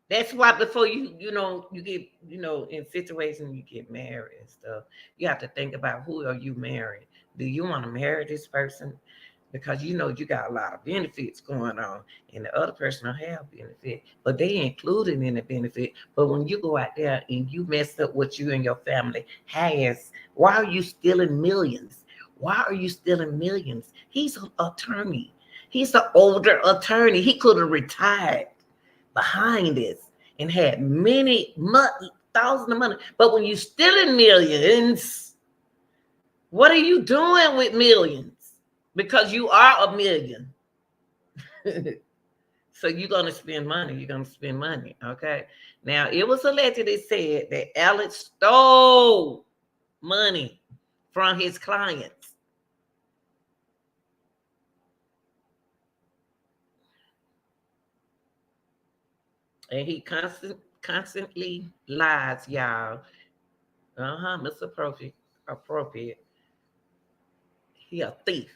That's why before you get, in situations you get married and stuff, you have to think about who are you marrying. Do you want to marry this person? Because you got a lot of benefits going on, and the other person don't have benefit, but they included in the benefit. But when you go out there and you mess up what you and your family has, why are you stealing millions? Why are you stealing millions? He's an attorney. He's an older attorney. He could have retired behind this and had thousands of money. But when you're stealing millions, what are you doing with millions? Because you are a million. So you're going to spend money. Okay. Now, it was allegedly said that Alex stole money from his clients. And he constantly lies, y'all. Mr. Appropriate. He a thief.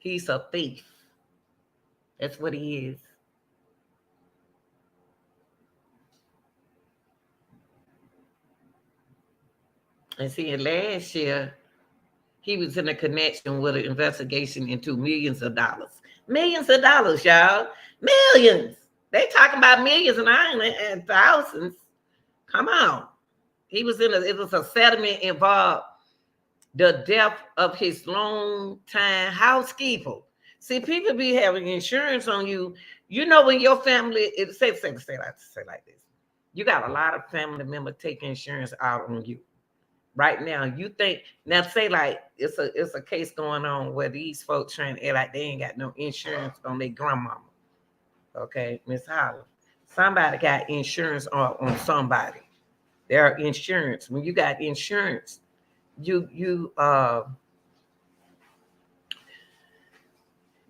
He's a thief. That's what he is. And see, last year, he was in a connection with an investigation into millions of dollars. Millions of dollars, y'all. Millions. They talking about millions and thousands. Come on. It was a settlement involved the death of his long-time housekeeper. See, people be having insurance on you. When your family, say like this. You got a lot of family members taking insurance out on you. Right now, you think, now say like it's a case going on where these folks trying to act like they ain't got no insurance on their grandmama. Okay, Miss Holland. Somebody got insurance on somebody. Their insurance. When you got insurance, you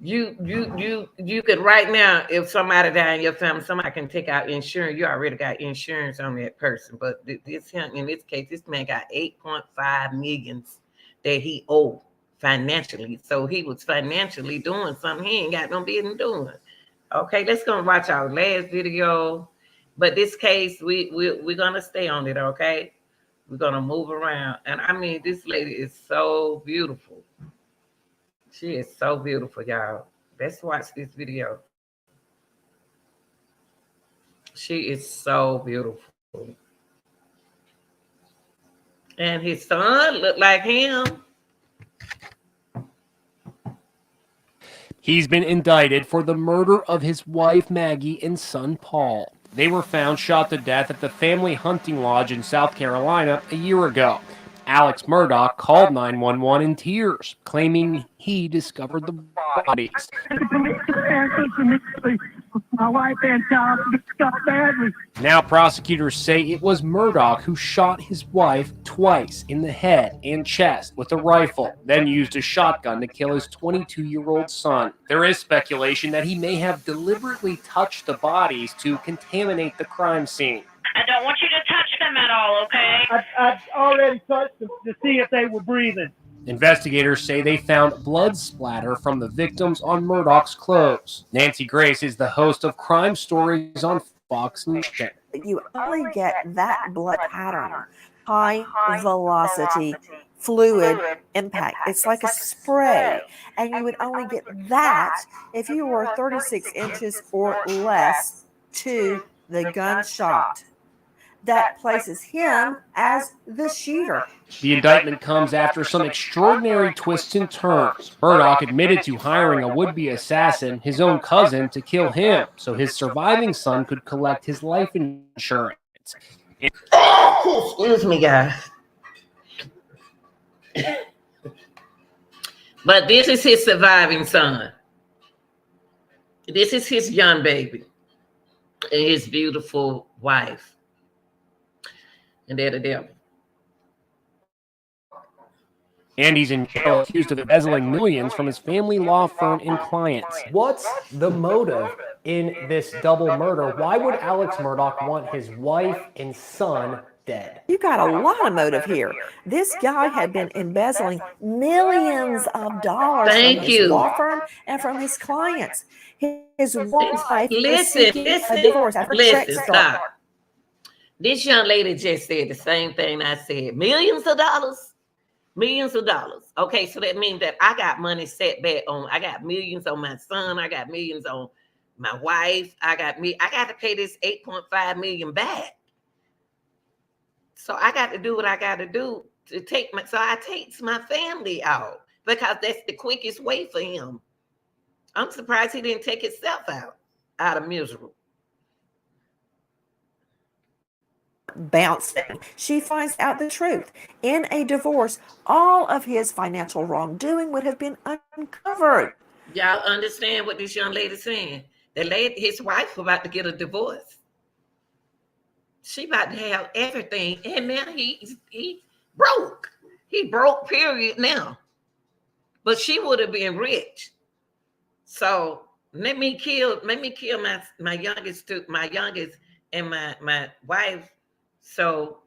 You could right now, if somebody die in your family, somebody can take out insurance. You already got insurance on that person. But this in this case, this man got 8.5 millions that he owed financially. So he was financially doing something he ain't got no business doing. Okay, let's go and watch our last video. But this case, we're gonna stay on it, okay? We're gonna move around. And I mean, this lady is so beautiful. She is so beautiful, y'all. Let's watch this video. She is so beautiful. And his son looked like him. He's been indicted for the murder of his wife Maggie and son Paul. They were found shot to death at the family hunting lodge in South Carolina a year ago. Alex Murdaugh called 911 in tears, claiming he discovered the bodies. My wife and child got badly. Now prosecutors say it was Murdaugh who shot his wife twice in the head and chest with a rifle, then used a shotgun to kill his 22-year-old son. There is speculation that he may have deliberately touched the bodies to contaminate the crime scene. I don't want you to touch them at all, okay? I already touched them to see if they were breathing. Investigators say they found blood splatter from the victims on Murdaugh's clothes. Nancy Grace is the host of Crime Stories on Fox News. You only get that blood pattern, high velocity fluid impact. It's like a spray, and you would only get that if you were 36 inches or less to the gunshot. That places him as the shooter. The indictment comes after some extraordinary twists and turns. Murdaugh admitted to hiring a would-be assassin, his own cousin, to kill him so his surviving son could collect his life insurance. Excuse me, guys. But this is his surviving son. This is his young baby and his beautiful wife. And they're the devil. And he's in jail accused of embezzling millions from his family law firm and clients. What's the motive in this double murder? Why would Alex Murdaugh want his wife and son dead? You got a lot of motive here. This guy had been embezzling millions of dollars from his law firm and from his clients. His wife is seeking a divorce after checks stop. This young lady just said the same thing I said. Millions of dollars. Millions of dollars. Okay, so that means that I got money set back on. I got millions on my son. I got millions on my wife. I got to pay this 8.5 million back. So I got to do what I got to do to take my. So I take my family out because that's the quickest way for him. I'm surprised he didn't take himself out of misery. Bouncing. She finds out the truth. In a divorce, all of his financial wrongdoing would have been uncovered. Y'all understand what this young lady's saying? His wife was about to get a divorce. She about to have everything, and now he broke. He broke, period, now. But she would have been rich. So let me kill my youngest and my wife, so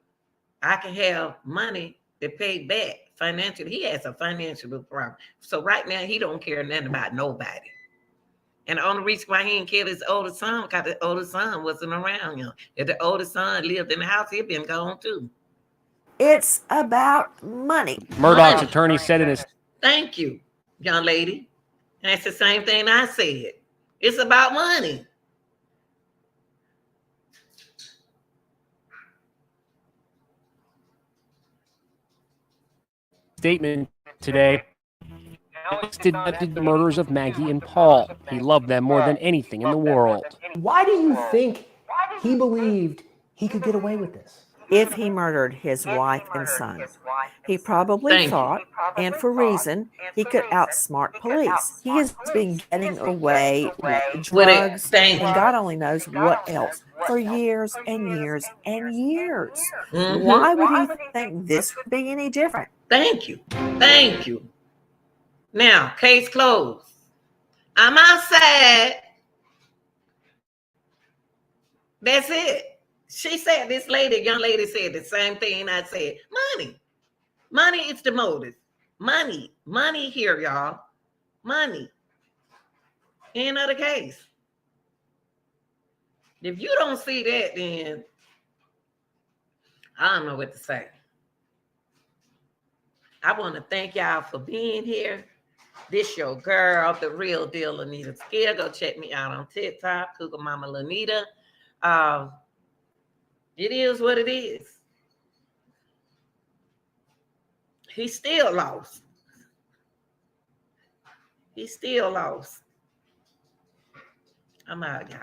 I can have money to pay back financially. He has a financial problem. So right now he don't care nothing about nobody. And the only reason why he didn't kill his oldest son, because the oldest son wasn't around him. If the oldest son lived in the house, he'd been gone too. It's about money. Murdaugh's attorney said in his... Thank you, young lady. And that's the same thing I said. It's about money. Statement today. Alex did the murders of Maggie and Paul. He loved them more than anything in the world. Why do you think he believed he could get away with this? If he murdered his wife and son, he probably thought, and for reason, he could outsmart police. He has been getting away with drugs and God only knows what else for years and years and years. Mm-hmm. Why would he think this would be any different? Thank you. Thank you. Now, case closed. I'm outside. That's it. She said, this lady, young lady said the same thing I said. Money. Money is the motive. Money. Money here, y'all. Money. End of the case. If you don't see that, then I don't know what to say. I want to thank y'all for being here. This your girl, the real deal, Lanita Skill. Go check me out on TikTok, Cougar Mama Lanita. It is what it is. He's still lost. He's still lost. I'm out, y'all.